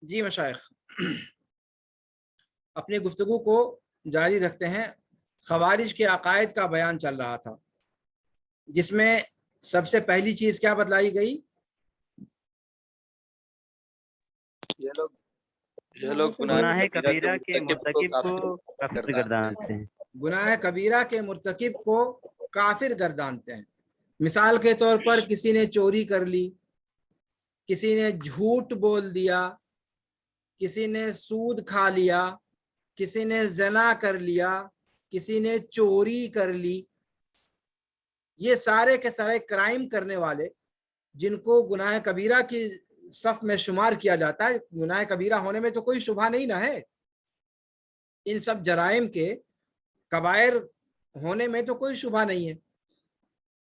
جی مشائخ، اپنی گفتگو کو جاری رکھتے ہیں۔ خوارج کے عقائد کا بیان چل رہا تھا، جس میں سب سے پہلی چیز کیا بتلائی گئی؟ یہ لوگ گناہ کبیرہ کے مرتکب کو کافر گردانتے ہیں۔ گناہ کبیرہ کے مرتکب کو کافر گردانتے ہیں۔ مثال کے طور پر کسی نے چوری کر لی، کسی نے جھوٹ بول دیا، کسی نے سود کھا لیا، کسی نے زنا کر لیا، کسی نے چوری کر لی، یہ سارے کے سارے کرائم کرنے والے جن کو گناہ کبیرہ کی صف میں شمار کیا جاتا ہے۔ گناہ کبیرہ ہونے میں تو کوئی شبہ نہیں نہ ہے، ان سب جرائم کے کبائر ہونے میں تو کوئی شبہ نہیں ہے،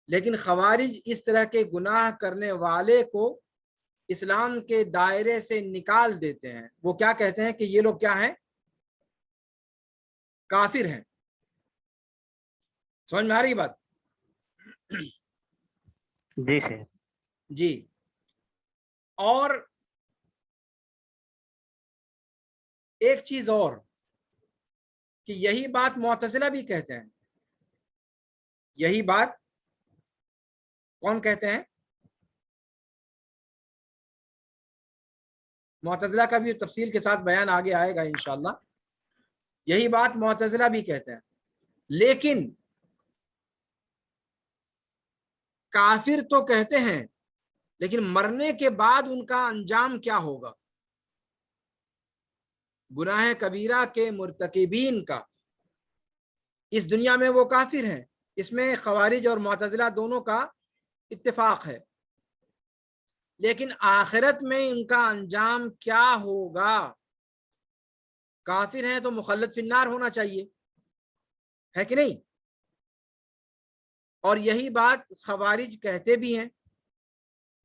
لیکن خوارج اس طرح کے گناہ کرنے والے کو اسلام کے دائرے سے نکال دیتے ہیں۔ وہ کیا کہتے ہیں کہ یہ لوگ کیا ہیں؟ کافر ہیں۔ سمجھ میں آ رہی بات؟ جی سر جی۔ اور ایک چیز اور کہ یہی بات معتزلہ بھی کہتے ہیں۔ یہی بات کون کہتے ہیں؟ معتزلہ کا بھی تفصیل کے ساتھ بیان آگے آئے گا انشاءاللہ۔ یہی بات معتزلہ بھی کہتے ہیں، لیکن کافر تو کہتے ہیں، لیکن مرنے کے بعد ان کا انجام کیا ہوگا؟ گناہ کبیرہ کے مرتکبین کا اس دنیا میں وہ کافر ہیں، اس میں خوارج اور معتزلہ دونوں کا اتفاق ہے، لیکن آخرت میں ان کا انجام کیا ہوگا؟ کافر ہیں تو مخلد فی النار ہونا چاہیے، ہے کہ نہیں؟ اور یہی بات خوارج کہتے بھی ہیں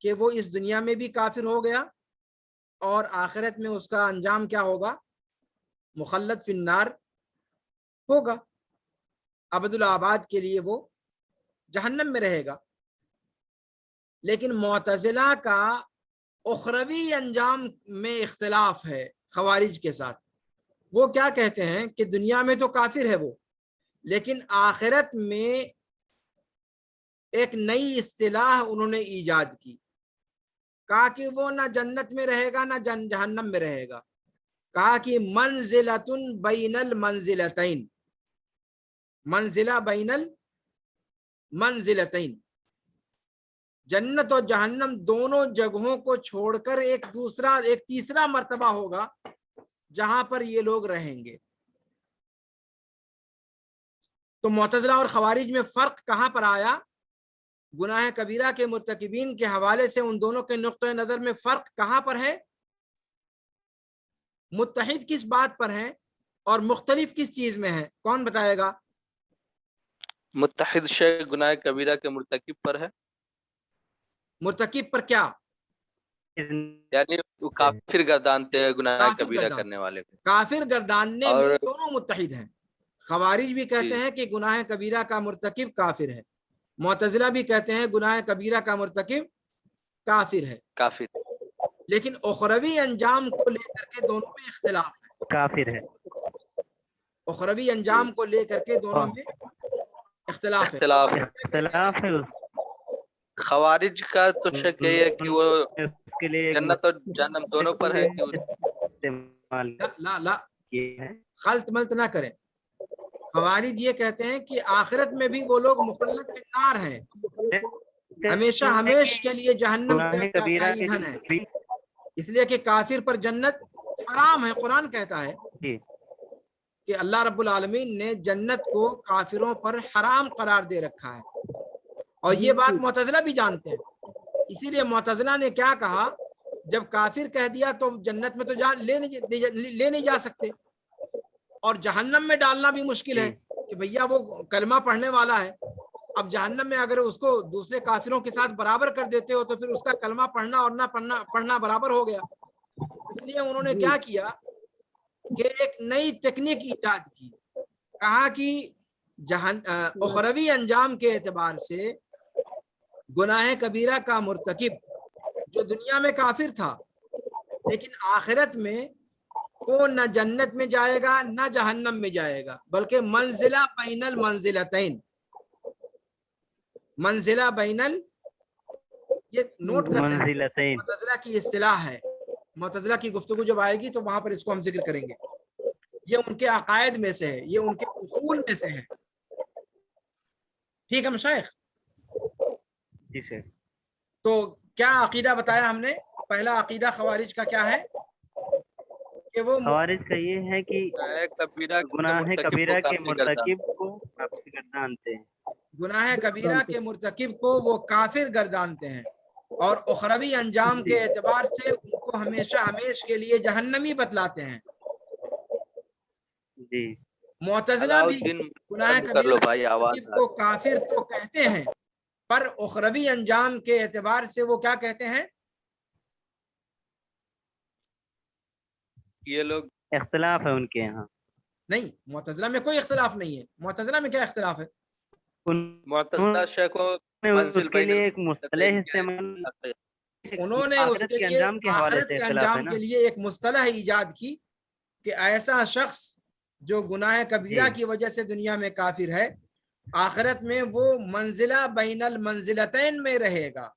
کہ وہ اس دنیا میں بھی کافر ہو گیا اور آخرت میں اس کا انجام کیا ہوگا؟ مخلد فی النار ہوگا، ابد الآباد کے لیے وہ جہنم میں رہے گا۔ لیکن معتزلہ کا اخروی انجام میں اختلاف ہے خوارج کے ساتھ۔ وہ کیا کہتے ہیں کہ دنیا میں تو کافر ہے وہ، لیکن آخرت میں ایک نئی اصطلاح انہوں نے ایجاد کی، کہا کہ وہ نہ جنت میں رہے گا نہ جہنم میں رہے گا، کہا کہ منزلۃ بین المنزلتین، منزلہ بین المنزلتین، جنت اور جہنم دونوں جگہوں کو چھوڑ کر ایک تیسرا مرتبہ ہوگا جہاں پر یہ لوگ رہیں گے۔ تو معتزلہ اور خوارج میں فرق کہاں پر آیا؟ گناہ کبیرہ کے مرتکبین کے حوالے سے ان دونوں کے نقطہ نظر میں فرق کہاں پر ہے؟ متحد کس بات پر ہیں اور مختلف کس چیز میں ہے؟ کون بتائے گا؟ متحد شے گناہ کبیرہ کے مرتکب پر ہے۔ مرتکب پر کیا؟ یعنی وہ کافر گردانتے ہیں گناہ کافر کبیرہ گردان، کرنے والے کو، کافر گرداننے اور میں دونوں متحد ہیں۔ خوارج بھی کہتے ہیں کہ گناہ کبیرہ کا مرتکب کافر ہے، معتزلہ بھی کہتے ہیں گناہ کبیرہ کا مرتکب کافر ہے، کافر لیکن اخروی انجام کو لے کر کے دونوں میں اختلاف ہے۔ کافر ہے، اخروی انجام کو لے کر کے دونوں میں اختلاف ہے۔ اختلاف ہے خوارج کا تو شک یہ ہے کہ وہ اس کے لیے جنت اور جہنم دونوں پر ہے کہ استعمال لا کیے ہیں۔ خلط ملط نہ کریں۔ خوارج یہ کہتے ہیں کہ آخرت میں بھی وہ لوگ مخلد فی النار ہیں، ہمیشہ ہمیش کے لیے جہنم گناہ کا کبیرہ ایندھن ہے، اس لیے کہ کافر پر جنت حرام ہے۔ قرآن کہتا ہے جی کہ اللہ رب العالمین نے جنت کو کافروں پر حرام قرار دے رکھا ہے، اور یہ بات معتزلہ بھی جانتے ہیں۔ اسی لیے معتزلہ نے کیا کہا، جب کافر کہہ دیا تو جنت میں تو لے نہیں جا سکتے، اور جہنم میں ڈالنا بھی مشکل ہے کہ بھیا وہ کلمہ پڑھنے والا ہے، اب جہنم میں اگر اس کو دوسرے کافروں کے ساتھ برابر کر دیتے ہو تو پھر اس کا کلمہ پڑھنا اور نہ پڑھنا برابر ہو گیا۔ اس لیے انہوں نے کیا کیا کہ ایک نئی تکنیک ایجاد کی، کہا کہ اخروی انجام کے اعتبار سے گناہ کبیرہ کا مرتکب جو دنیا میں کافر تھا لیکن آخرت میں وہ نہ جنت میں جائے گا نہ جہنم میں جائے گا، بلکہ منزلہ بین المنزلتین، منزلہ بین یہ نوٹ کر لیں، منزلتین معتزلہ کی اصطلاح ہے، معتزلہ کی گفتگو جب آئے گی تو وہاں پر اس کو ہم ذکر کریں گے، یہ ان کے عقائد میں سے ہے، یہ ان کے اصول میں سے ہے، ٹھیک ہے مشائخ؟ جی سر۔ تو کیا عقیدہ بتایا ہم نے؟ پہلا عقیدہ خوارج کا کیا ہے کہ وہ خوارج کا یہ ہے کہ گناہ کبیرہ کے مرتکب کو کافر گردانتے ہیں، گناہ کبیرہ کے مرتکب کو وہ کافر گردانتے ہیں اور اخروی انجام کے اعتبار سے ان کو ہمیشہ ہمیش کے لیے جہنمی بتلاتے ہیں۔ جی معتزلہ بھی گناہ کبیرہ کے مرتکب کو کافر تو کہتے ہیں، پر اخروی انجام کے اعتبار سے وہ کیا کہتے ہیں؟ یہ لوگ اختلاف ہے ان کے یہاں۔ نہیں، معتزلہ میں کوئی اختلاف نہیں ہے۔ معتزلہ میں کیا اختلاف ہے؟ معتزلہ شیخوں اس کے لیے ایک مصطلح استعمال، انہوں نے اس کے لیے آخرت کے انجام کے لیے ایک مصطلح ایجاد کی کہ ایسا شخص جو گناہ کبیرہ کی وجہ سے دنیا میں کافر ہے، آخرت میں وہ منزلہ بین المنزلتین میں رہے گا،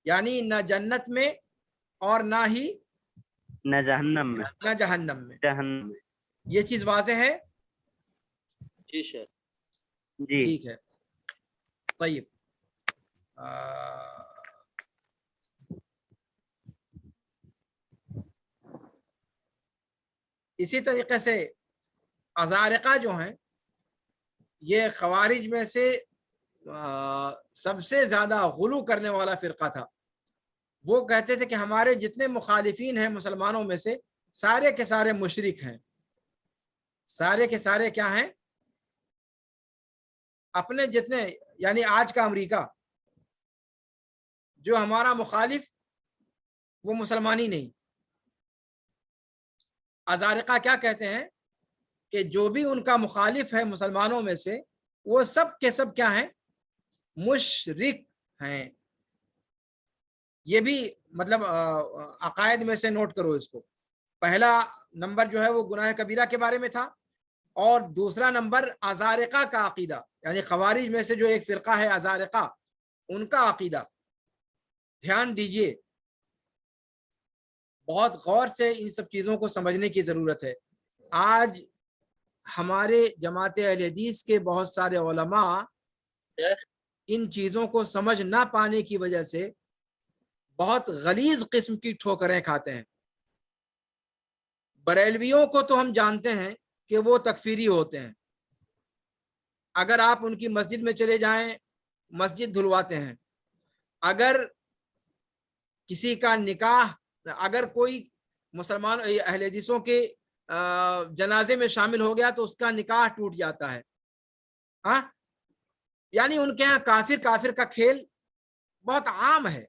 یعنی نہ جنت میں اور نہ ہی نہ جہنم میں، نہ جہنم میں۔ جہنم میں۔ یہ چیز واضح ہے؟ جی شیخ جی ٹھیک ہے، طیب۔ اسی طریقے سے ازارقہ جو ہیں یہ خوارج میں سے سب سے زیادہ غلو کرنے والا فرقہ تھا۔ وہ کہتے تھے کہ ہمارے جتنے مخالفین ہیں مسلمانوں میں سے سارے کے سارے مشرک ہیں، سارے کے سارے کیا ہیں؟ اپنے جتنے، یعنی آج کا امریکہ جو ہمارا مخالف وہ مسلمانی نہیں۔ ازارقہ کیا کہتے ہیں کہ جو بھی ان کا مخالف ہے مسلمانوں میں سے وہ سب کے سب کیا ہیں؟ مشرک ہیں۔ یہ بھی مطلب عقائد میں سے نوٹ کرو اس کو۔ پہلا نمبر جو ہے وہ گناہ کبیرہ کے بارے میں تھا، اور دوسرا نمبر ازارقہ کا عقیدہ، یعنی خوارج میں سے جو ایک فرقہ ہے ازارقہ، ان کا عقیدہ۔ دھیان دیجئے، بہت غور سے ان سب چیزوں کو سمجھنے کی ضرورت ہے۔ آج ہمارے جماعت اہل حدیث کے بہت سارے علماء ان چیزوں کو سمجھ نہ پانے کی وجہ سے بہت غلیظ قسم کی ٹھوکریں کھاتے ہیں۔ بریلویوں کو تو ہم جانتے ہیں کہ وہ تکفیری ہوتے ہیں، اگر آپ ان کی مسجد میں چلے جائیں مسجد دھلواتے ہیں، اگر کسی کا نکاح، اگر کوئی مسلمان اہل حدیثوں کے جنازے میں شامل ہو گیا تو اس کا نکاح ٹوٹ جاتا ہے۔ ہاں، یعنی ان کے ہاں کافر کافر کا کھیل بہت عام ہے،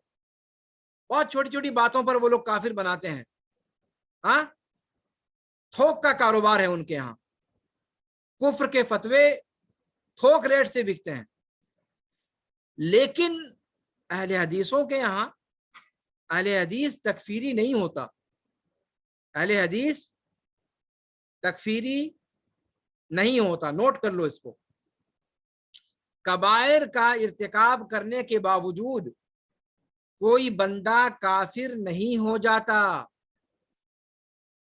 بہت چھوٹی چھوٹی باتوں پر وہ لوگ کافر بناتے ہیں۔ ہاں، تھوک کا کاروبار ہے ان کے ہاں، کفر کے فتوے تھوک ریٹ سے بکتے ہیں۔ لیکن اہل حدیثوں کے یہاں اہل حدیث تکفیری نہیں ہوتا، اہل حدیث تکفیری نہیں ہوتا، نوٹ کر لو اس کو۔ کبائر کا ارتکاب کرنے کے باوجود کوئی بندہ کافر نہیں ہو جاتا۔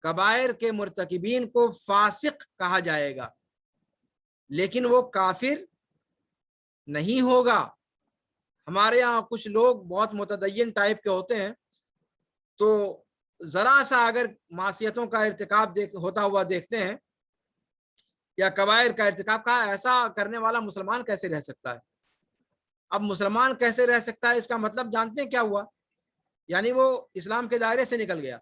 کبائر کے مرتکبین کو فاسق کہا جائے گا، لیکن وہ کافر نہیں ہوگا۔ ہمارے یہاں کچھ لوگ بہت متدین ٹائپ کے ہوتے ہیں، تو ذرا سا اگر معصیتوں کا ارتکاب ہوتا ہوا دیکھتے ہیں یا کبائر کا ارتکاب، کا ایسا کرنے والا مسلمان کیسے رہ سکتا ہے؟ اب مسلمان کیسے رہ سکتا ہے اس کا مطلب جانتے ہیں کیا ہوا؟ یعنی وہ اسلام کے دائرے سے نکل گیا،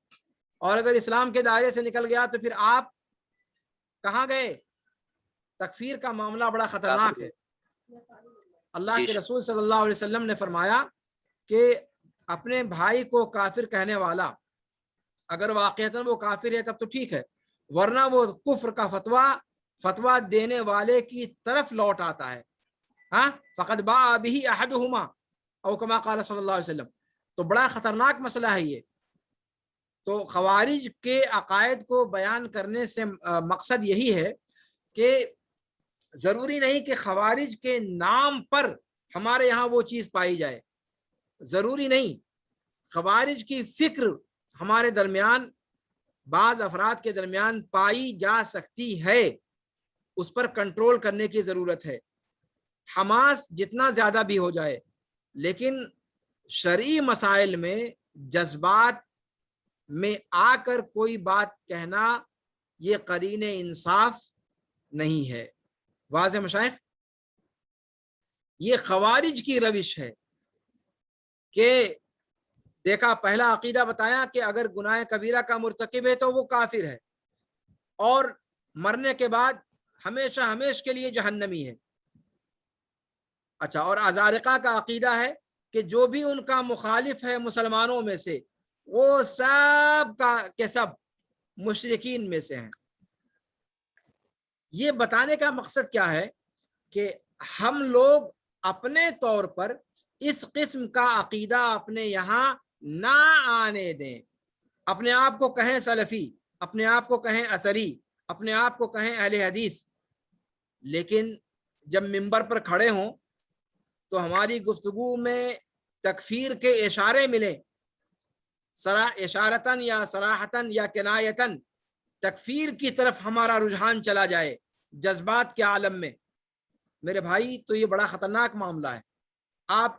اور اگر اسلام کے دائرے سے نکل گیا تو پھر آپ کہاں گئے؟ تکفیر کا معاملہ بڑا خطرناک ہے۔ اللہ کے رسول صلی اللہ علیہ وسلم نے فرمایا کہ اپنے بھائی کو کافر کہنے والا اگر واقعتاً وہ کافر ہے تب تو ٹھیک ہے، ورنہ وہ کفر کا فتویٰ دینے والے کی طرف لوٹ آتا ہے۔ ہاں، فقد باء به احدهما او کما قال صلی اللہ علیہ وسلم۔ تو بڑا خطرناک مسئلہ ہے یہ۔ تو خوارج کے عقائد کو بیان کرنے سے مقصد یہی ہے کہ ضروری نہیں کہ خوارج کے نام پر ہمارے یہاں وہ چیز پائی جائے، ضروری نہیں. خوارج کی فکر ہمارے درمیان، بعض افراد کے درمیان پائی جا سکتی ہے، اس پر کنٹرول کرنے کی ضرورت ہے. حماس جتنا زیادہ بھی ہو جائے، لیکن شرعی مسائل میں جذبات میں آ کر کوئی بات کہنا یہ قرین انصاف نہیں ہے. واضح مشائخ؟ یہ خوارج کی روش ہے کہ دیکھا، پہلا عقیدہ بتایا کہ اگر گناہ کبیرہ کا مرتکب ہے تو وہ کافر ہے اور مرنے کے بعد ہمیشہ ہمیش کے لیے جہنمی ہے. اچھا، اور ازارقہ کا عقیدہ ہے کہ جو بھی ان کا مخالف ہے مسلمانوں میں سے، وہ سب کا کے سب مشرکین میں سے ہیں. یہ بتانے کا مقصد کیا ہے کہ ہم لوگ اپنے طور پر اس قسم کا عقیدہ اپنے یہاں نہ آنے دیں. اپنے آپ کو کہیں سلفی، اپنے آپ کو کہیں اثری، اپنے آپ کو کہیں اہل حدیث، لیکن جب ممبر پر کھڑے ہوں تو ہماری گفتگو میں تکفیر کے اشارے ملیں، اشارتاً یا صراحتاً یا کنایتاً تکفیر کی طرف ہمارا رجحان چلا جائے جذبات کے عالم میں، میرے بھائی تو یہ بڑا خطرناک معاملہ ہے. آپ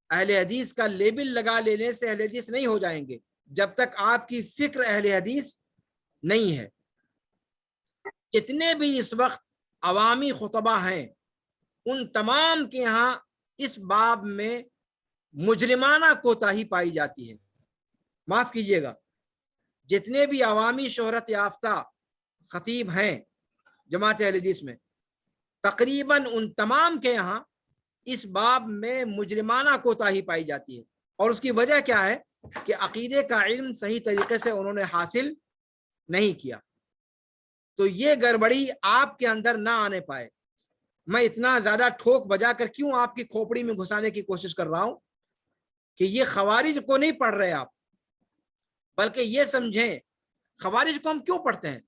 اہل حدیث کا لیبل لگا لینے سے اہل حدیث نہیں ہو جائیں گے جب تک آپ کی فکر اہل حدیث نہیں ہے. کتنے بھی اس وقت عوامی خطبہ ہیں، ان تمام کے ہاں اس باب میں مجرمانہ کوتاہی پائی جاتی ہے. معاف کیجیے گا، جتنے بھی عوامی شہرت یافتہ خطیب ہیں جماعت اہل حدیث میں، تقریباً ان تمام کے یہاں اس باب میں مجرمانہ کوتاہی پائی جاتی ہے. اور اس کی وجہ کیا ہے کہ عقیدے کا علم صحیح طریقے سے انہوں نے حاصل نہیں کیا. تو یہ گڑبڑی آپ کے اندر نہ آنے پائے. میں اتنا زیادہ ٹھوک بجا کر کیوں آپ کی کھوپڑی میں گھسانے کی کوشش کر رہا ہوں کہ یہ خوارج کو نہیں پڑھ رہے آپ، بلکہ یہ سمجھیں خوارج کو ہم کیوں پڑھتے ہیں،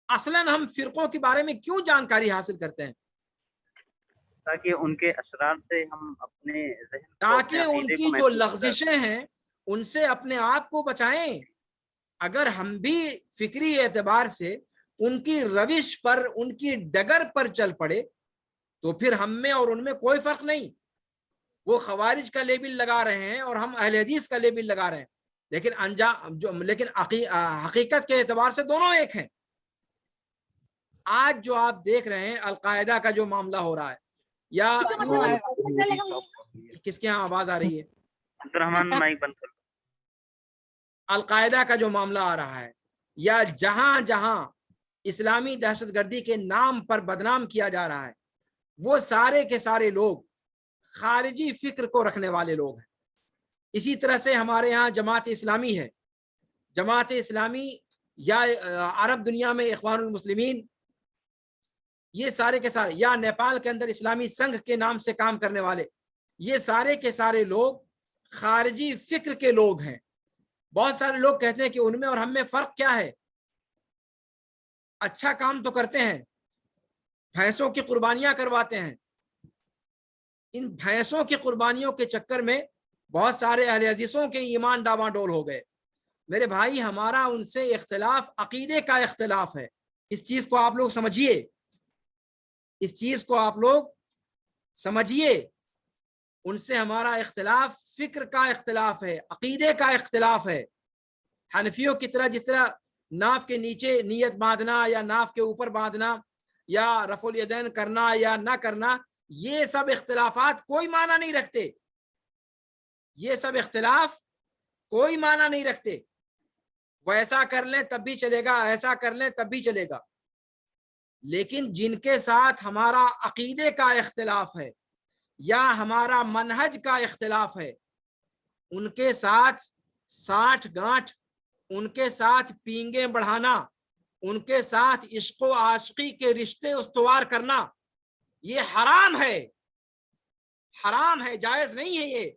اصلاً ہم فرقوں کے بارے میں کیوں جانکاری حاصل کرتے ہیں، تاکہ ان کے اسرار سے ہم اپنے ذہن کو، تاکہ اپنے ان عقیدے کی کو جو محفوظ کر لغزشیں ہیں ان سے اپنے آپ کو بچائیں. اگر ہم بھی فکری اعتبار سے ان کی روش پر، ان کی ڈگر پر چل پڑے تو پھر ہم میں اور ان میں کوئی فرق نہیں. وہ خوارج کا لیبل لگا رہے ہیں اور ہم اہل حدیث کا لیبل لگا رہے ہیں، لیکن حقیقت کے اعتبار سے دونوں ایک ہیں. آج جو آپ دیکھ رہے ہیں القاعدہ کا جو معاملہ ہو رہا ہے، یا کس کے ہاں آواز آ رہی ہے؟ عبد الرحمن مائک بند کر. القاعدہ کا جو معاملہ آ رہا ہے، یا جہاں جہاں اسلامی دہشت گردی کے نام پر بدنام کیا جا رہا ہے، وہ سارے کے سارے لوگ خارجی فکر کو رکھنے والے لوگ ہیں. اسی طرح سے ہمارے ہاں جماعت اسلامی ہے، جماعت اسلامی یا عرب دنیا میں اخوان المسلمین، یہ سارے کے سارے، یا نیپال کے اندر اسلامی سنگھ کے نام سے کام کرنے والے، یہ سارے کے سارے لوگ خارجی فکر کے لوگ ہیں. بہت سارے لوگ کہتے ہیں کہ ان میں اور ہم میں فرق کیا ہے؟ اچھا کام تو کرتے ہیں، بھینسوں کی قربانیاں کرواتے ہیں. ان بھینسوں کی قربانیوں کے چکر میں بہت سارے اہل حدیثوں کے ایمان ڈاواڈول ہو گئے. میرے بھائی ہمارا ان سے اختلاف عقیدے کا اختلاف ہے. اس چیز کو آپ لوگ سمجھیے، اس چیز کو آپ لوگ سمجھیے. ان سے ہمارا اختلاف فکر کا اختلاف ہے، عقیدے کا اختلاف ہے. حنفیوں کی طرح جس طرح ناف کے نیچے نیت باندھنا یا ناف کے اوپر باندھنا یا رفع الیدین کرنا یا نہ کرنا، یہ سب اختلافات کوئی معنی نہیں رکھتے. یہ سب اختلاف کوئی معنی نہیں رکھتے. وہ ایسا کر لیں تب بھی چلے گا، ایسا کر لیں تب بھی چلے گا. لیکن جن کے ساتھ ہمارا عقیدے کا اختلاف ہے یا ہمارا منہج کا اختلاف ہے، ان کے ساتھ ساٹھ گانٹھ، ان کے ساتھ پینگیں بڑھانا، ان کے ساتھ عشق و عاشقی کے رشتے استوار کرنا، یہ حرام ہے، حرام ہے، جائز نہیں ہے. یہ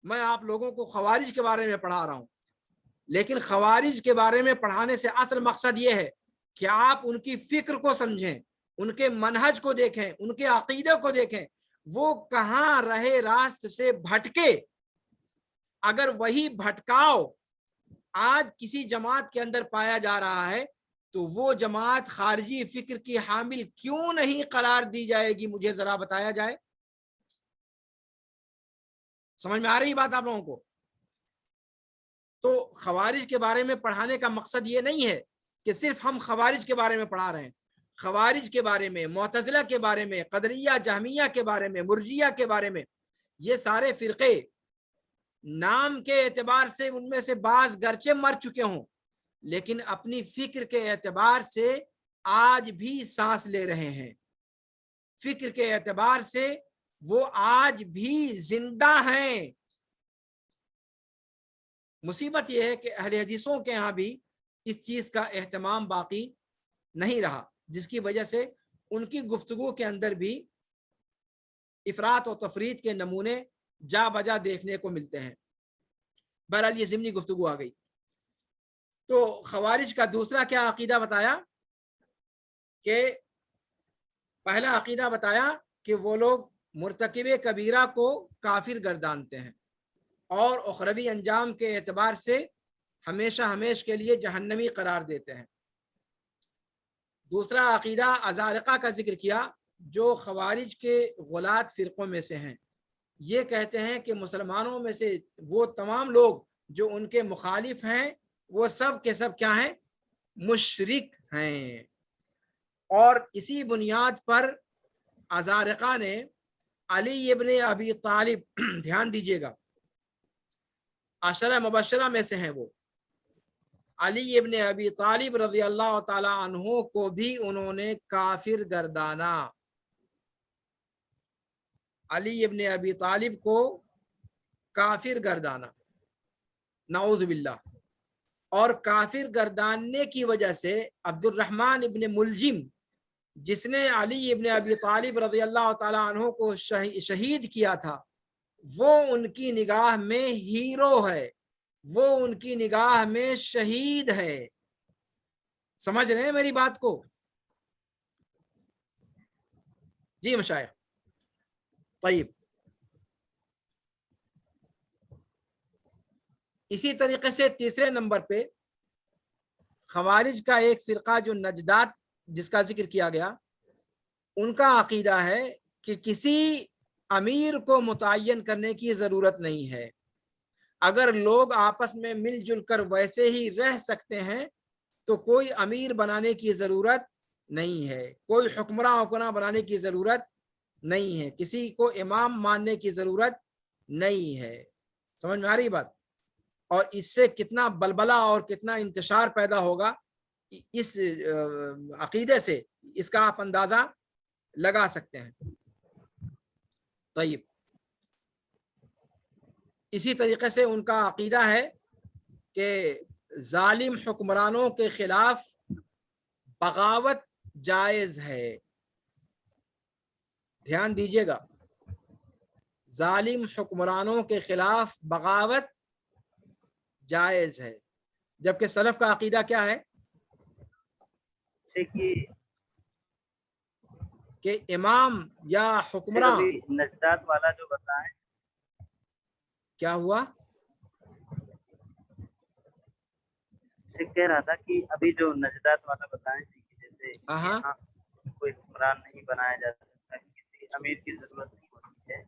میں آپ لوگوں کو خوارج کے بارے میں پڑھا رہا ہوں، لیکن خوارج کے بارے میں پڑھانے سے اصل مقصد یہ ہے کہ آپ ان کی فکر کو سمجھیں، ان کے منہج کو دیکھیں، ان کے عقیدے کو دیکھیں، وہ کہاں رہے راست سے بھٹکے۔ اگر وہی بھٹکاؤ آج کسی جماعت کے اندر پایا جا رہا ہے تو وہ جماعت خارجی فکر کی حامل کیوں نہیں قرار دی جائے گی؟ مجھے ذرا بتایا جائے۔ سمجھ میں آ رہی بات آپ لوگوں کو؟ تو خوارج کے بارے میں پڑھانے کا مقصد یہ نہیں ہے کہ صرف ہم خوارج کے بارے میں پڑھا رہے ہیں، خوارج کے بارے میں، معتزلہ کے بارے میں، قدریہ جہمیہ کے بارے میں، مرجیہ کے بارے میں، یہ سارے فرقے نام کے اعتبار سے ان میں سے بعض گرچہ مر چکے ہوں لیکن اپنی فکر کے اعتبار سے آج بھی سانس لے رہے ہیں، فکر کے اعتبار سے وہ آج بھی زندہ ہیں۔ مصیبت یہ ہے کہ اہل حدیثوں کے ہاں بھی اس چیز کا اہتمام باقی نہیں رہا، جس کی وجہ سے ان کی گفتگو کے اندر بھی افراط و تفریط کے نمونے جا بجا دیکھنے کو ملتے ہیں۔ بہرحال یہ ضمنی گفتگو آ گئی۔ تو خوارج کا دوسرا کیا عقیدہ بتایا کہ پہلا عقیدہ بتایا کہ وہ لوگ مرتکب کبیرہ کو کافر گردانتے ہیں اور اخروی انجام کے اعتبار سے ہمیشہ ہمیش کے لیے جہنمی قرار دیتے ہیں۔ دوسرا عقیدہ ازارقہ کا ذکر کیا جو خوارج کے غلاط فرقوں میں سے ہیں، یہ کہتے ہیں کہ مسلمانوں میں سے وہ تمام لوگ جو ان کے مخالف ہیں وہ سب کے سب کیا ہیں؟ مشرک ہیں۔ اور اسی بنیاد پر ازارقہ نے علی ابن ابی طالب دھیان دیجیے گا، عشرہ مبشرہ میں سے ہیں وہ، علی ابن ابی طالب رضی اللہ تعالی عنہ کو بھی انہوں نے کافر گردانا۔ علی ابن ابی طالب کو کافر گردانا، نعوذ باللہ۔ اور کافر گرداننے کی وجہ سے عبد الرحمن ابن ملجم جس نے علی ابن ابی طالب رضی اللہ تعالی عنہ کو شہید کیا تھا، وہ ان کی نگاہ میں ہیرو ہے، وہ ان کی نگاہ میں شہید ہے۔ سمجھ رہے ہیں میری بات کو؟ جی مشائخ۔ طيب، اسی طریقے سے تیسرے نمبر پہ خوارج کا ایک فرقہ جو نجدات جس کا ذکر کیا گیا، ان کا عقیدہ ہے کہ کسی امیر کو متعین کرنے کی ضرورت نہیں ہے، اگر لوگ آپس میں مل جل کر ویسے ہی رہ سکتے ہیں تو کوئی امیر بنانے کی ضرورت نہیں ہے، کوئی حکمراں بنانے کی ضرورت نہیں ہے، کسی کو امام ماننے کی ضرورت نہیں ہے۔ سمجھ میں آ رہی بات؟ اور اس سے کتنا بلبلہ اور کتنا انتشار پیدا ہوگا اس عقیدے سے، اس کا آپ اندازہ لگا سکتے ہیں۔ طيب، اسی طریقے سے ان کا عقیدہ ہے کہ ظالم حکمرانوں کے خلاف بغاوت جائز ہے۔ دھیان دیجیے گا، ظالم حکمرانوں کے خلاف بغاوت جائز ہے، جبکہ سلف کا عقیدہ کیا ہے کہ امام یا حکمراں نجدات والا جو بتائیں کیا ہوا؟ کہہ رہا تھا کہ ابھی جو نجدات والا بتائیں جیسے ہاں کوئی حکمران نہیں بنایا جا سکتا، کسی امیر کی ضرورت نہیں ہوتی ہے،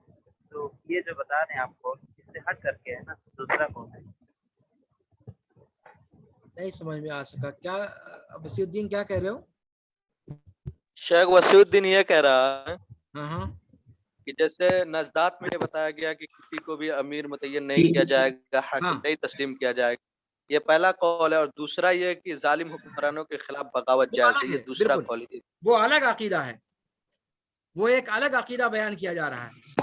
تو یہ جو بتا رہے ہیں آپ کو اس سے ہٹ کر کے ہے نا دوسرا کون ہے؟ نہیں سمجھ میں آ سکا، کیا وسیع الدین کیا کہہ رہے ہو؟ شیخ وسیع الدین یہ کہہ رہا ہے ہاں کہ جیسے نجدات میں بتایا گیا کہ کسی کو بھی امیر متعین نہیں کیا جائے گا، حاکم نہیں تسلیم کیا جائے گا، یہ پہلا قول ہے، اور دوسرا یہ کہ ظالم حکمرانوں کے خلاف بغاوت جائز ہے، یہ دوسرا قول ہے۔ وہ الگ عقیدہ ہے، وہ ایک الگ عقیدہ بیان کیا جا رہا ہے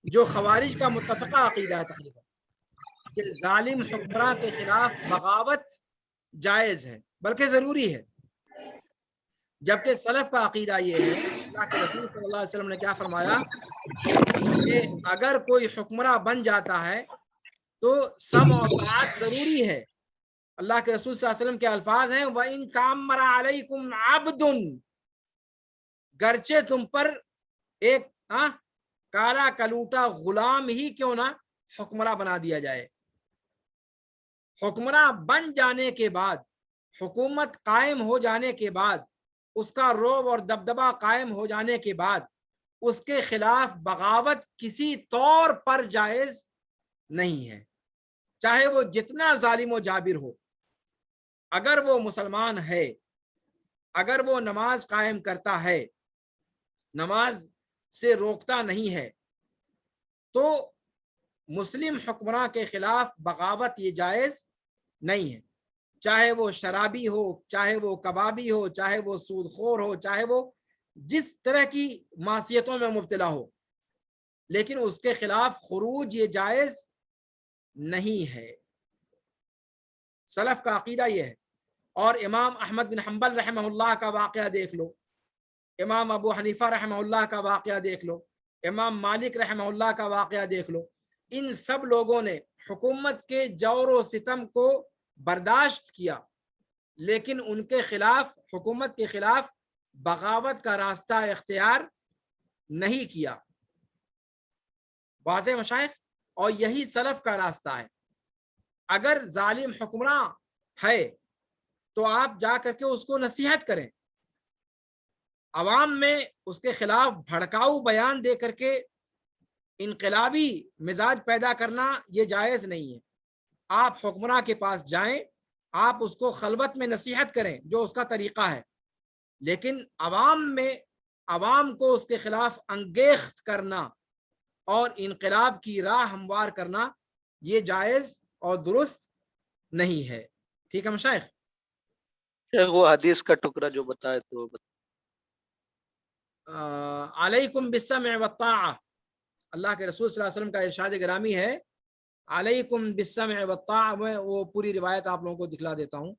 جو خوارج کا متفقہ عقیدہ ہے تقریباً، کہ ظالم حکمراں کے خلاف بغاوت جائز ہے بلکہ ضروری ہے، جبکہ سلف کا عقیدہ یہ ہے، اللہ کے رسول صلی اللہ علیہ وسلم نے کیا فرمایا کہ اگر کوئی حکمراں بن جاتا ہے تو سمع و طاعت ضروری ہے. اللہ کے رسول صلی اللہ علیہ وسلم کے الفاظ ہیں وَإِن تَأَمَّرَ عَلَيْكُمْ عَبْدٌ، گرچہ تم پر ایک کالا کلوٹا غلام ہی کیوں نہ حکمراں بنا دیا جائے. حکمراں بن جانے کے بعد، حکومت قائم ہو جانے کے بعد، اس کا رعب اور دبدبہ قائم ہو جانے کے بعد اس کے خلاف بغاوت کسی طور پر جائز نہیں ہے، چاہے وہ جتنا ظالم و جابر ہو. اگر وہ مسلمان ہے، اگر وہ نماز قائم کرتا ہے، نماز سے روکتا نہیں ہے، تو مسلم حکمراں کے خلاف بغاوت یہ جائز نہیں ہے، چاہے وہ شرابی ہو، چاہے وہ کبابی ہو، چاہے وہ سود خور ہو، چاہے وہ جس طرح کی معصیتوں میں مبتلا ہو، لیکن اس کے خلاف خروج یہ جائز نہیں ہے. سلف کا عقیدہ یہ ہے. اور امام احمد بن حنبل رحمہ اللہ کا واقعہ دیکھ لو، امام ابو حنیفہ رحمہ اللہ کا واقعہ دیکھ لو، امام مالک رحمہ اللہ کا واقعہ دیکھ لو. ان سب لوگوں نے حکومت کے جور و ستم کو برداشت کیا، لیکن ان کے خلاف، حکومت کے خلاف بغاوت کا راستہ اختیار نہیں کیا. واضح مشائخ؟ اور یہی سلف کا راستہ ہے. اگر ظالم حکمراں ہے تو آپ جا کر کے اس کو نصیحت کریں. عوام میں اس کے خلاف بھڑکاؤ بیان دے کر کے انقلابی مزاج پیدا کرنا یہ جائز نہیں ہے. آپ حکمراں کے پاس جائیں، آپ اس کو خلوت میں نصیحت کریں جو اس کا طریقہ ہے، لیکن عوام میں عوام کو اس کے خلاف انگیخت کرنا اور انقلاب کی راہ ہموار کرنا یہ جائز اور درست نہیں ہے. ٹھیک ہے مشائخ؟ وہ حدیث کا ٹکڑا جو بتائے تو علیکم بالسمع والطاعہ، اللہ کے رسول صلی اللہ علیہ وسلم کا ارشاد گرامی ہے علیکم بالسمع والطاعہ. میں وہ پوری روایت آپ لوگوں کو دکھلا دیتا ہوں.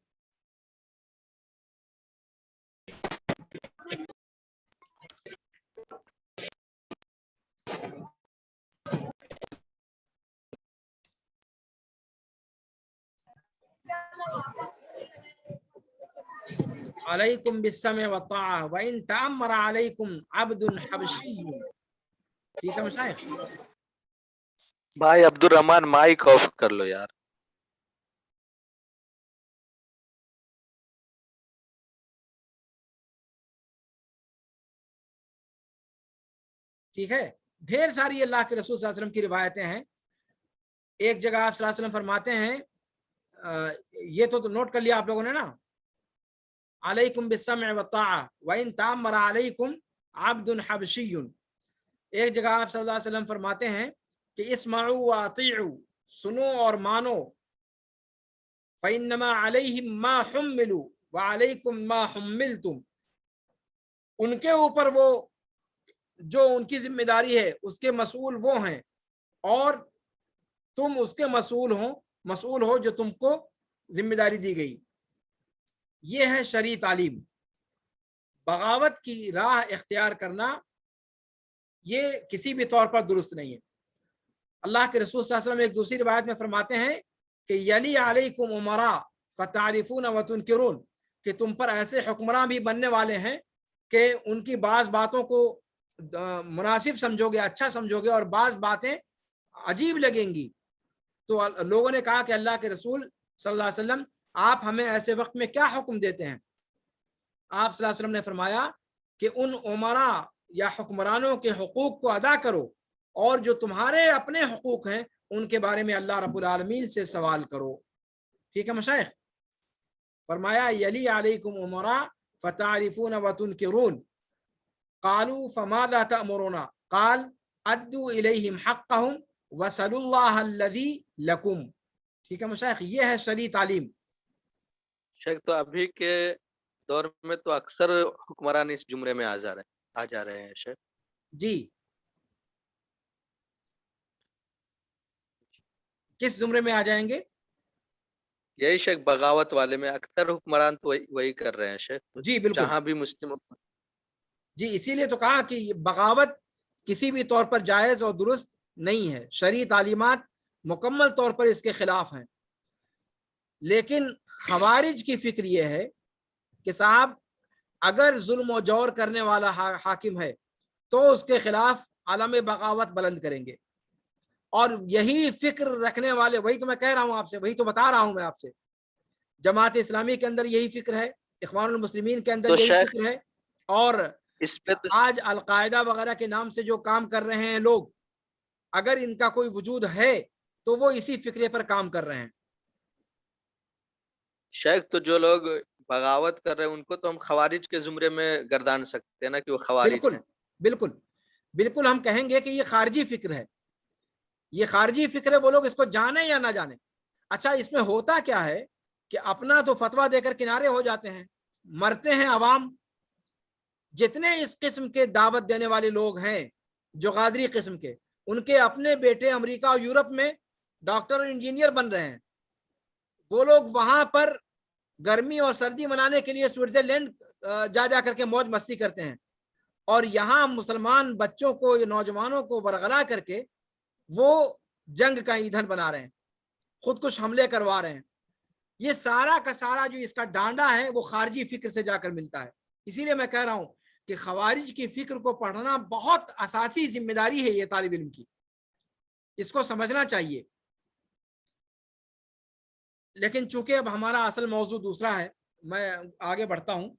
علیکم بالسمع والطاعہ وَإِن تَأَمَّرَ عَلَيْكُمْ عَبْدٌ حَبْشِيٌّ. ٹھیک ہے مشائخ؟ بھائی عبد الرحمان مائک آف کر لو یار. ٹھیک ہے. ڈھیر ساری اللہ کے رسول صلی اللہ علیہ وسلم کی روایتیں ہیں. ایک جگہ آپ صلی اللہ علیہ وسلم فرماتے ہیں، یہ تو نوٹ کر لیا آپ لوگوں نے نا، علیکم بالسمع والطاعہ وَإِن تَأَمَّرَ عَلَيْكُمْ عَبْدٌ حَبْشِيٌّ. ایک جگہ آپ صلی اللہ علیہ وسلم فرماتے ہیں کہ اسمعوا واطیعوا، سنو اور مانو، فَإِنَّمَا عَلَيْهِمْ مَا حُمِّلُوا وَعَلَيْكُمْ مَا حُمِّلْتُمْ. ان کے اوپر وہ جو ان کی ذمہ داری ہے اس کے مسئول وہ ہیں، اور تم اس کے مسئول ہو جو تم کو ذمہ داری دی گئی. یہ ہے شرعی تعلیم. بغاوت کی راہ اختیار کرنا یہ کسی بھی طور پر درست نہیں ہے. اللہ کے رسول صلی اللہ علیہ وسلم ایک دوسری روایت میں فرماتے ہیں کہ یلی علیکم امراء فتعرفون وتنکرون، کہ تم پر ایسے حکمراں بھی بننے والے ہیں کہ ان کی بعض باتوں کو مناسب سمجھو گے، اچھا سمجھو گے، اور بعض باتیں عجیب لگیں گی. تو لوگوں نے کہا کہ اللہ کے رسول صلی اللہ علیہ وسلم آپ ہمیں ایسے وقت میں کیا حکم دیتے ہیں؟ آپ صلی اللہ علیہ وسلم نے فرمایا کہ ان امراء یا حکمرانوں کے حقوق کو ادا کرو، اور جو تمہارے اپنے حقوق ہیں ان کے بارے میں اللہ رب العالمین سے سوال کرو. ٹھیک ہے مشائخ؟ فرمایا یلی علیکم امراء فتعرفون وتنکرون. قالوا فماذا تأمرون؟ قال ادوا الیہم حقهم وصلوا اللہ الذی لکم. ٹھیک ہے مشائخ؟ یہ ہے شرعی تعلیم. شیخ تو ابھی کے دور میں تو اکثر حکمران اس جمرے میں آ جا رہے ہیں شیخ. جی، کس زمرے میں آ جائیں گے؟ یہی شیخ بغاوت والے میں اکثر حکمران تو وہی کر رہے ہیں شیخ. جی بالکل. جہاں بھی مسلم. جی اسی لیے تو کہا کہ بغاوت کسی بھی طور پر جائز اور درست نہیں ہے، شرعی تعلیمات مکمل طور پر اس کے خلاف ہیں۔ لیکن خوارج کی فکر یہ ہے کہ صاحب اگر ظلم و جور کرنے والا حاکم ہے تو اس کے خلاف علم بغاوت بلند کریں گے، اور یہی فکر رکھنے والے، وہی تو میں کہہ رہا ہوں آپ سے، وہی تو بتا رہا ہوں میں آپ سے، جماعت اسلامی کے اندر یہی فکر ہے، اخوان المسلمین کے اندر یہی فکر ہے، اور اس پہ آج القاعدہ وغیرہ کے نام سے جو کام کر رہے ہیں لوگ، اگر ان کا کوئی وجود ہے تو وہ اسی فکرے پر کام کر رہے ہیں۔ شیخ تو جو لوگ بغاوت کر رہے ہیں ان کو تو ہم خوارج کے زمرے میں گردان سکتے ہیں نا کہ وہ خوارج بالکل ہیں۔ بالکل بالکل، ہم کہیں گے کہ یہ خارجی فکر ہے، یہ خارجی فکر ہے، وہ لوگ اس کو جانے یا نہ جانے۔ اچھا اس میں ہوتا کیا ہے کہ اپنا تو فتویٰ دے کر کنارے ہو جاتے ہیں، مرتے ہیں عوام۔ جتنے اس قسم کے دعوت دینے والے لوگ ہیں جو غادری قسم کے، ان کے اپنے بیٹے امریکہ اور یورپ میں ڈاکٹر اور انجینئر بن رہے ہیں، وہ لوگ وہاں پر گرمی اور سردی منانے کے لیے سوئٹزرلینڈ جا کر کے موج مستی کرتے ہیں، اور یہاں مسلمان بچوں کو، نوجوانوں کو ورغلا کر کے وہ جنگ کا ایندھن بنا رہے ہیں، خودکش حملے کروا رہے ہیں۔ یہ سارا کا سارا جو اس کا ڈانڈا ہے وہ خارجی فکر سے جا کر ملتا ہے۔ اسی لیے میں کہہ رہا ہوں کہ خوارج کی فکر کو پڑھنا بہت اساسی ذمہ داری ہے یہ طالب علم کی، اس کو سمجھنا چاہیے۔ لیکن چونکہ اب ہمارا اصل موضوع دوسرا ہے، میں آگے بڑھتا ہوں۔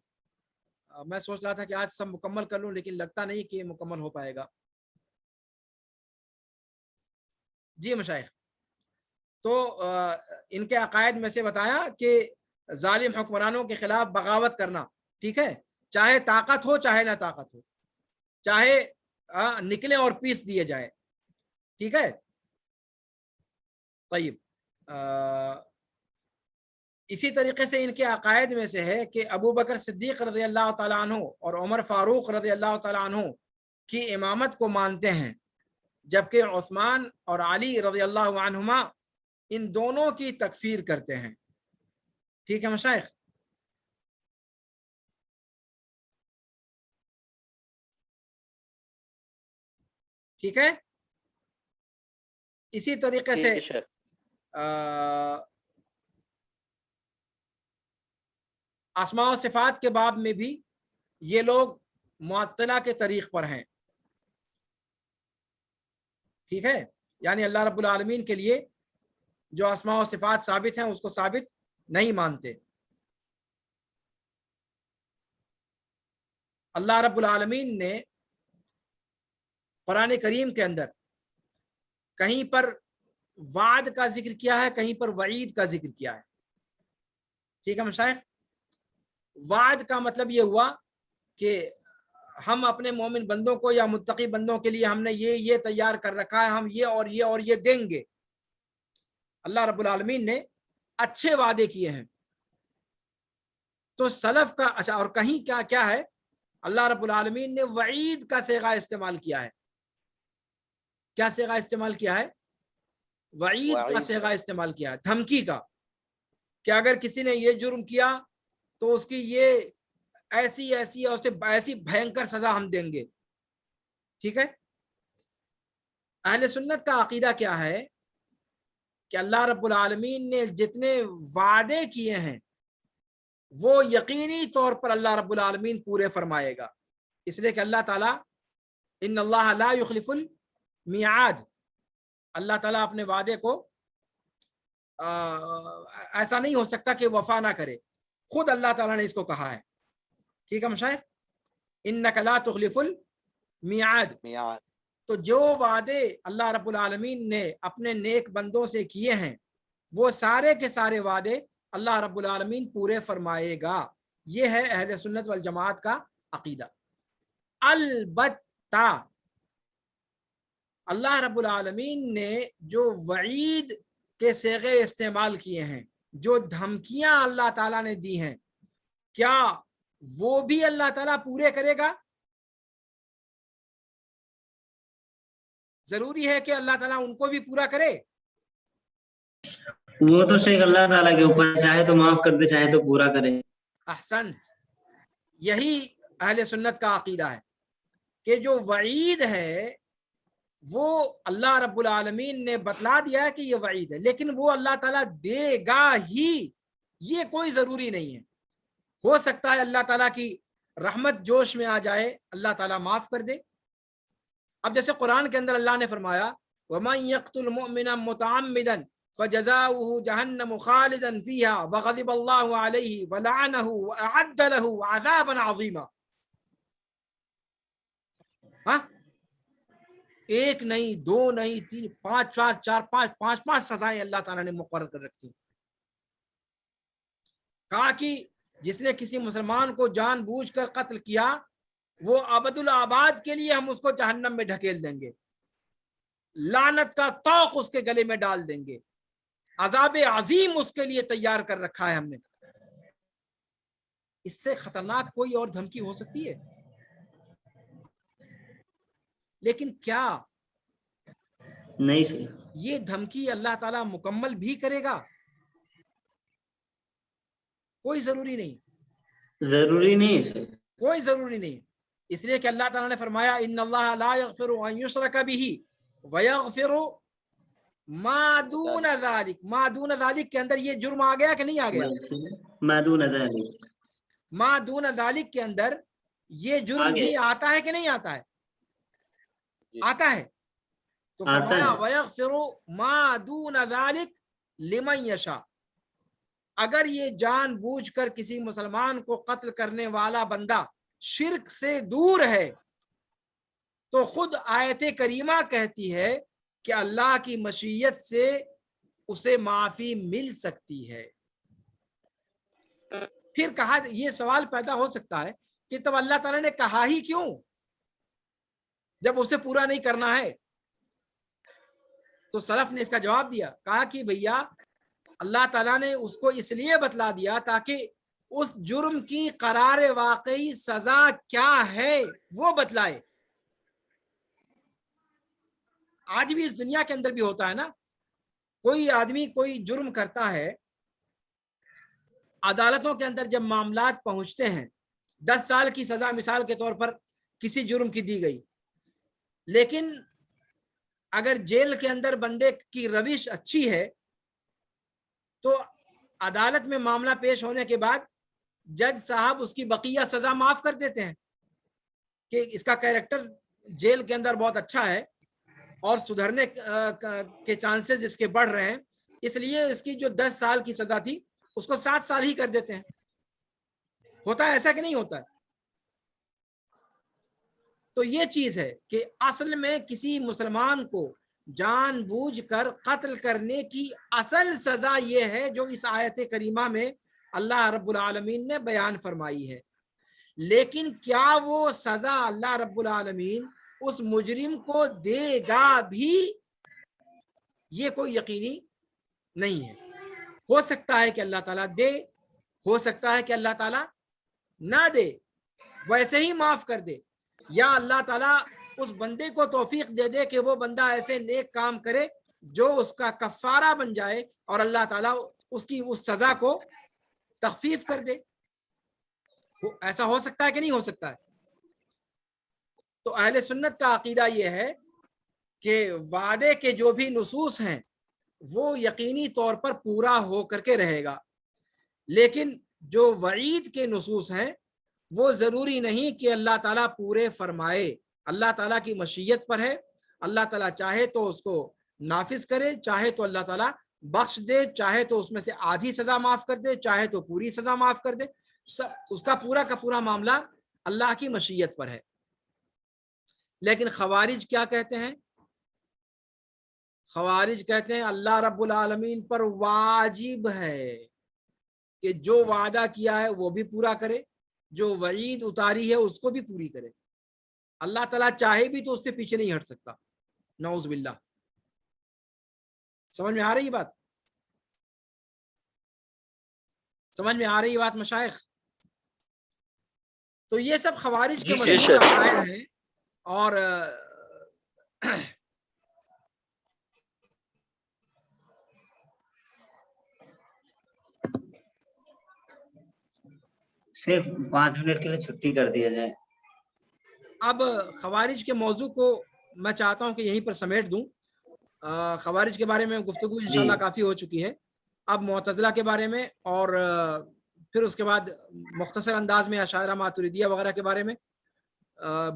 میں سوچ رہا تھا کہ آج سب مکمل کر لوں، لیکن لگتا نہیں کہ یہ مکمل ہو پائے گا۔ جی مشائخ، تو ان کے عقائد میں سے بتایا کہ ظالم حکمرانوں کے خلاف بغاوت کرنا، ٹھیک ہے، چاہے طاقت ہو چاہے نہ طاقت ہو، چاہے نکلے اور پیس دیے جائے، ٹھیک ہے۔ طیب، اسی طریقے سے ان کے عقائد میں سے ہے کہ ابو بکر صدیق رضی اللہ تعالیٰ عنہ اور عمر فاروق رضی اللہ تعالیٰ عنہ کی امامت کو مانتے ہیں، جبکہ عثمان اور علی رضی اللہ عنہما ان دونوں کی تکفیر کرتے ہیں۔ ٹھیک ہے مشائخ، ٹھیک ہے۔ اسی طریقے سے اسماء و صفات کے باب میں بھی یہ لوگ معطلہ کے طریق پر ہیں، ٹھیک ہے، یعنی اللہ رب العالمین کے لیے جو اسماء و صفات ثابت ہیں اس کو ثابت نہیں مانتے۔ اللہ رب العالمین نے قرآن کریم کے اندر کہیں پر وعد کا ذکر کیا ہے، کہیں پر وعید کا ذکر کیا ہے، ٹھیک ہے مشائخ۔ وعد کا مطلب یہ ہوا کہ ہم اپنے مومن بندوں کو یا متقی بندوں کے لیے ہم نے یہ تیار کر رکھا ہے، ہم یہ اور یہ دیں گے۔ اللہ رب العالمین نے اچھے وعدے کیے ہیں۔ تو سلف کا اچھا، اور کہیں کیا ہے، اللہ رب العالمین نے وعید کا صیغہ استعمال کیا ہے۔ کیا صیغہ استعمال کیا ہے؟ وعید کا صیغہ استعمال کیا ہے، دھمکی کا، کہ اگر کسی نے یہ جرم کیا تو اس کی یہ ایسی اور ایسی بھینکر سزا ہم دیں گے، ٹھیک ہے۔ اہل سنت کا عقیدہ کیا ہے کہ اللہ رب العالمین نے جتنے وعدے کیے ہیں وہ یقینی طور پر اللہ رب العالمین پورے فرمائے گا، اس لیے کہ اللہ تعالیٰ ان اللہ لا یخلف المیعاد، اللہ تعالیٰ اپنے وعدے کو ایسا نہیں ہو سکتا کہ وفا نہ کرے، خود اللہ تعالیٰ نے اس کو کہا ہے، ٹھیک ہے مشائخ، انک لا تخلف المیعاد۔ تو جو وعدے اللہ رب العالمین نے اپنے نیک بندوں سے کیے ہیں وہ سارے کے سارے وعدے اللہ رب العالمین پورے فرمائے گا، یہ ہے اہل سنت والجماعت کا عقیدہ۔ البتہ اللہ رب العالمین نے جو وعید کے صیغے استعمال کیے ہیں، جو دھمکیاں اللہ تعالیٰ نے دی ہیں، کیا وہ بھی اللہ تعالیٰ پورے کرے گا؟ ضروری ہے کہ اللہ تعالیٰ ان کو بھی پورا کرے؟ وہ تو شیخ اللہ تعالیٰ کے اوپر، چاہے تو معاف کر دے چاہے تو پورا کرے۔ احسن، یہی اہل سنت کا عقیدہ ہے۔ کہ جو وعید ہے وہ اللہ رب العالمین نے بتلا دیا ہے کہ یہ وعید ہے، لیکن وہ اللہ تعالیٰ دے گا ہی، یہ کوئی ضروری نہیں ہے. ہو سکتا ہے اللہ تعالیٰ کی رحمت جوش میں آ جائے، اللہ تعالیٰ معاف کر دے. اب جیسے قرآن کے اندر اللہ نے فرمایا وَمَن يَقْتُلْ مُؤْمِنًا مُتَعَمِّدًا فَجَزَاؤُهُ جَهَنَّمُ خَالِدًا فِيهَا وَغَضِبَ اللَّهُ عَلَيْهِ وَلَعَنَهُ وَأَعَدَّ لَهُ عَذَابًا عَظِيمًا. ہاں، ایک نہیں، دو نہیں، تین، پانچ سزائیں اللہ تعالیٰ نے مقرر کر رکھی. کہا کہ جس نے کسی مسلمان کو جان بوجھ کر قتل کیا وہ ابد الآباد کے لیے ہم اس کو جہنم میں ڈھکیل دیں گے، لعنت کا طوق اس کے گلے میں ڈال دیں گے، عذاب عظیم اس کے لیے تیار کر رکھا ہے ہم نے. اس سے خطرناک کوئی اور دھمکی ہو سکتی ہے؟ لیکن کیا نہیں سر، یہ دھمکی اللہ تعالیٰ مکمل بھی کرے گا؟ کوئی ضروری نہیں، ضروری نہیں ہے سر. کوئی ضروری نہیں. اس لیے کہ اللہ تعالیٰ نے فرمایا ان اللہ لا یغفر ان یشرک بہ ویغفر ما دون ذلک. ما دون ذلک کے اندر یہ جرم آ گیا کہ نہیں آ گیا؟ ما دون ذلک، ما دون ذلک کے اندر یہ جرم بھی آتا ہے کہ نہیں آتا ہے؟ آتا ہے. تو فرمایا ویغفر ما دون ذلک لمن یشاء. اگر یہ جان بوجھ کر کسی مسلمان کو قتل کرنے والا بندہ شرک سے دور ہے تو خود آیت کریمہ کہتی ہے کہ اللہ کی مشیت سے اسے معافی مل سکتی ہے. پھر کہا یہ سوال پیدا ہو سکتا ہے کہ تب اللہ تعالیٰ نے کہا ہی کیوں جب اسے پورا نہیں کرنا ہے؟ تو سلف نے اس کا جواب دیا، کہا کہ بھیا اللہ تعالیٰ نے اس کو اس لیے بتلا دیا تاکہ اس جرم کی قرار واقعی سزا کیا ہے وہ بتلائے. آج بھی اس دنیا کے اندر بھی ہوتا ہے نا، کوئی آدمی کوئی جرم کرتا ہے، عدالتوں کے اندر جب معاملات پہنچتے ہیں 10 سال کی سزا مثال کے طور پر کسی جرم کی دی گئی، لیکن اگر جیل کے اندر بندے کی روش اچھی ہے تو عدالت میں معاملہ پیش ہونے کے بعد جج صاحب اس کی بقیہ سزا معاف کر دیتے ہیں کہ اس کا کیریکٹر جیل کے اندر بہت اچھا ہے اور سدھرنے کے چانسز اس کے بڑھ رہے ہیں، اس لیے اس کی جو 10 سال کی سزا تھی اس کو 7 سال ہی کر دیتے ہیں. ہوتا ہے ایسا کہ نہیں ہوتا ہے؟ تو یہ چیز ہے کہ اصل میں کسی مسلمان کو جان بوجھ کر قتل کرنے کی اصل سزا یہ ہے جو اس آیت کریمہ میں اللہ رب العالمین نے بیان فرمائی ہے. لیکن کیا وہ سزا اللہ رب العالمین اس مجرم کو دے گا بھی، یہ کوئی یقینی نہیں ہے. ہو سکتا ہے کہ اللہ تعالیٰ دے، ہو سکتا ہے کہ اللہ تعالیٰ نہ دے، ویسے ہی معاف کر دے، یا اللہ تعالیٰ اس بندے کو توفیق دے دے کہ وہ بندہ ایسے نیک کام کرے جو اس کا کفارہ بن جائے اور اللہ تعالیٰ اس کی اس سزا کو تخفیف کر دے. ایسا ہو سکتا ہے کہ نہیں ہو سکتا ہے؟ تو اہل سنت کا عقیدہ یہ ہے کہ وعدے کے جو بھی نصوص ہیں وہ یقینی طور پر پورا ہو کر کے رہے گا، لیکن جو وعید کے نصوص ہیں وہ ضروری نہیں کہ اللہ تعالیٰ پورے فرمائے. اللہ تعالیٰ کی مشیت پر ہے، اللہ تعالیٰ چاہے تو اس کو نافذ کرے، چاہے تو اللہ تعالیٰ بخش دے، چاہے تو اس میں سے آدھی سزا معاف کر دے، چاہے تو پوری سزا معاف کر دے. اس کا پورا معاملہ اللہ کی مشیت پر ہے. لیکن خوارج کیا کہتے ہیں؟ خوارج کہتے ہیں اللہ رب العالمین پر واجب ہے کہ جو وعدہ کیا ہے وہ بھی پورا کرے، جو وعید اتاری ہے اس کو بھی پوری کرے. اللہ تعالیٰ چاہے بھی تو اس سے پیچھے نہیں ہٹ سکتا، نعوذ باللہ. سمجھ میں آ رہی بات؟ سمجھ میں آ رہی بات مشائخ؟ تو یہ سب خوارج کے مشہور عقائد ہیں. اور صرف 5 منٹ کے لیے چھٹی کر دیا جائے. اب خوارج کے موضوع کو میں چاہتا ہوں کہ یہیں پر سمیٹ دوں. خوارج کے بارے میں گفتگو انشاءاللہ کافی ہو چکی ہے. اب معتزلہ کے بارے میں اور پھر اس کے بعد مختصر انداز میں اشاعرہ ماتریدیہ وغیرہ کے بارے میں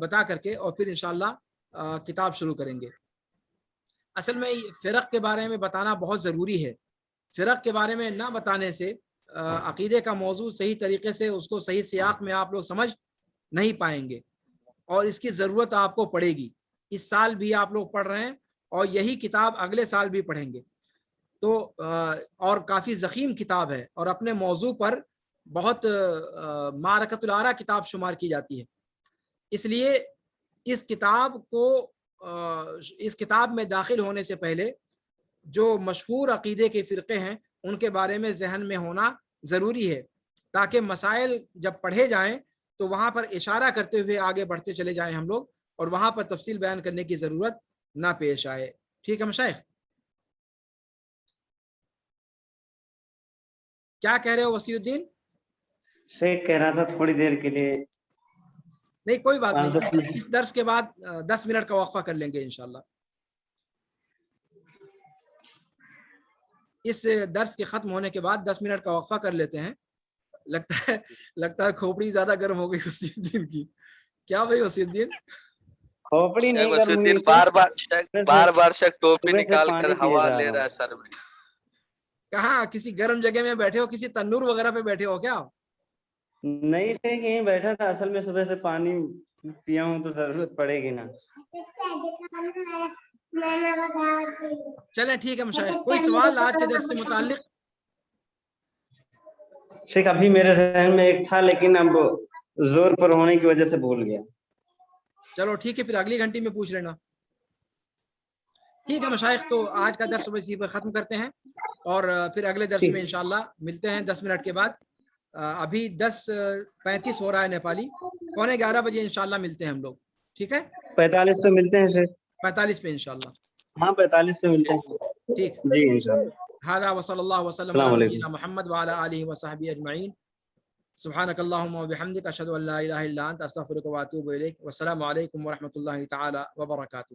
بتا کر کے اور پھر انشاءاللہ کتاب شروع کریں گے. اصل میں فرق کے بارے میں بتانا بہت ضروری ہے. فرق کے بارے میں نہ بتانے سے عقیدے کا موضوع صحیح طریقے سے اس کو صحیح سیاق میں آپ لوگ سمجھ نہیں پائیں گے اور اس کی ضرورت آپ کو پڑے گی. اس سال بھی آپ لوگ پڑھ رہے ہیں اور یہی کتاب اگلے سال بھی پڑھیں گے. تو اور کافی ضخیم کتاب ہے اور اپنے موضوع پر بہت معرکۃ الآراء کتاب شمار کی جاتی ہے. اس لیے اس کتاب میں داخل ہونے سے پہلے جو مشہور عقیدے کے فرقے ہیں ان کے بارے میں ذہن میں ہونا ضروری ہے تاکہ مسائل جب پڑھے جائیں تو وہاں پر اشارہ کرتے ہوئے آگے بڑھتے چلے جائیں ہم لوگ اور وہاں پر تفصیل بیان کرنے کی ضرورت نہ پیش آئے. ٹھیک ہے مشائخ؟ کیا کہہ رہے ہو وسیع الدین؟ شیخ کہہ رہا تھا تھوڑی دیر کے لیے. نہیں کوئی بات نہیں, اس درس کے بعد 10 منٹ کا وقفہ کر لیں گے انشاءاللہ. اس درس کے ختم ہونے کے بعد 10 منٹ کا وقفہ کر لیتے ہیں. لگتا ہے کھوپڑی زیادہ گرم ہو گئی وسیع الدین کی. کیا بھائی وسیع الدین؟ کھوپڑی نہیں وسیع گرم الدین ہوئی, بار بار سے ٹوپی صبح سے نکال پانی کر پیے ہوا جا لے رہا رہا ہے ہوں. سر میں. کہاں کسی گرم جگہ میں بیٹھے ہو, کسی تنور وغیرہ پہ بیٹھے ہو کیا؟ نہیں شیخ یہیں بیٹھا تھا, اصل میں صبح سے پانی پیا ہوں تو ضرورت پڑے گی نا. چلیں ٹھیک ہے مشائخ, کوئی سوال آج کے درس سے متعلق؟ شیخ ابھی میرے ذہن میں ایک تھا لیکن اب زور پر ہونے کی وجہ سے بھول گیا. چلو ٹھیک ہے, پھر اگلی گھنٹی میں پوچھ لینا. ٹھیک ہے مشائخ, تو آج کا درس اسی پر ختم کرتے ہیں اور پھر اگلے درس میں انشاءاللہ ملتے ہیں 10 منٹ کے بعد. ابھی 10:35 ہو رہا ہے نیپالی, 11:15 بجے انشاءاللہ ملتے ہیں ہم لوگ. ٹھیک ہے, 45 پہ ملتے ہیں شیخ. 45 پہ انشاءاللہ. ہاں 45 پہ ملتے ہیں. ٹھیک, جی انشاءاللہ. هذا وصلی اللہ وسلم السلام علی علیکم. نبینا محمد وعلی آلہ وصحبہ اجمعین. سبحانک اللہم وبحمدک اشہد ان لا الہ الا انت استغفرک واتوب الیک. والسلام علیکم ورحمۃ اللہ تعالی وبرکاتہ.